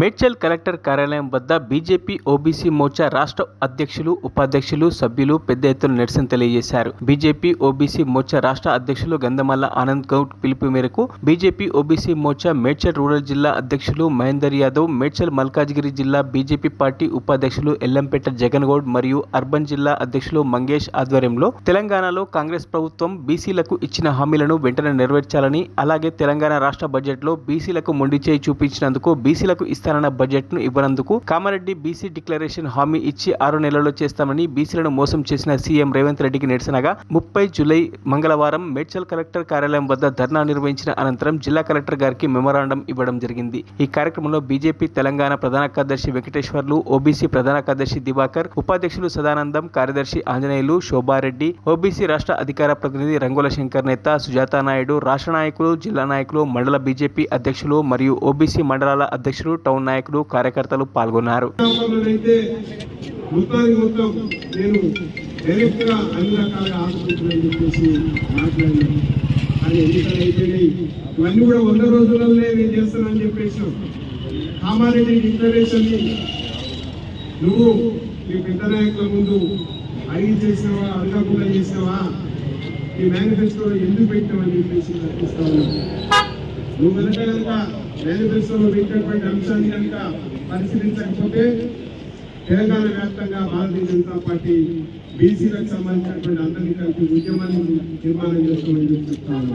Medchal collector కార్యాలయం వద్ద BJP OBC Morcha రాష్ట్ర అధ్యక్షులు, ఉపాధ్యక్షులు, సభ్యులు పెద్ద ఎత్తున నిరసన తెలియజేశారు. బీజేపీ ఓబీసీ మోర్చా రాష్ట్ర అధ్యక్షులు గంధమల్ల ఆనంద్ గౌడ్ పిలుపు మేరకు BJP OBC Morcha Medchal rural జిల్లా అధ్యక్షులు మహేందర్ యాదవ్, మేడ్చల్ మల్కాజ్గిరి జిల్లా బీజేపీ పార్టీ ఉపాధ్యక్షులు ఎల్లంపేట జగన్ గౌడ్ మరియు అర్బన్ జిల్లా అధ్యక్షులు మంగేష్ ఆధ్వర్యంలో తెలంగాణలో కాంగ్రెస్ ప్రభుత్వం బీసీలకు ఇచ్చిన హామీలను వెంటనే నెరవేర్చాలని, అలాగే తెలంగాణ రాష్ట్ర బడ్జెట్లో బీసీలకు మొండి చేయి చూపించినందుకు, బీసీలకు ఇస్తానన్న బడ్జెట్ ను ఇవ్వనందుకు, కామారెడ్డి బీసీ డిక్లరేషన్ హామీ ఇచ్చి 6 నెలల్లో చేస్తామని బీసీలను మోసం చేసిన సీఎం రేవంత్ రెడ్డికి నిరసనగా 30 జూలై మంగళవారం మేడ్చల్ కలెక్టర్ కార్యాలయం వద్ద ధర్నా నిర్వహించిన అనంతరం జిల్లా కలెక్టర్ గారికి మెమోరాండం ఇవ్వడం జరిగింది. ఈ కార్యక్రమంలో బీజేపీ తెలంగాణ ప్రధాన కార్యదర్శి వెంకటేశ్వర్లు, ఓబీసీ ప్రధాన కార్యదర్శి దివాకర్, ఉపాధ్యక్షులు సదానందం, కార్యదర్శి ఆంజనేయులు, శోభారెడ్డి, ఓబీసీ రాష్ట్ర అధికార ప్రతినిధి రంగుల శంకర్ నేత, సుజాతా నాయుడు, రాష్ట్ర నాయకులు, జిల్లా నాయకులు, మండల బీజేపీ అధ్యక్షులు మరియు ఓబీసీ మండలాల అధ్యక్షులు, టౌన్ నాయకులు, కార్యకర్తలు పాల్గొన్నారు. కామారెడ్డి డిక్లరేషన్ నువ్వు మీ పెద్ద నాయకుల ముందు అడిగి చేసినావా, అడగకుండా చేసినావా, ఈ మేనిఫెస్టోలో ఎందుకు పెట్టామని చెప్పేసి ప్రశ్నిస్తా ఉన్నావు. నువ్వు కనుక మేనిఫెస్టోలో పెట్టినటువంటి అంశాన్ని కనుక పరిశీలించకపోతే తెలంగాణ వ్యాప్తంగా భారతీయ జనతా పార్టీ బీసీలకు సంబంధించినటువంటి అందరినీ కలిపి ఉద్యమాన్ని నిర్మాణం చేసుకోమని చెప్తాను.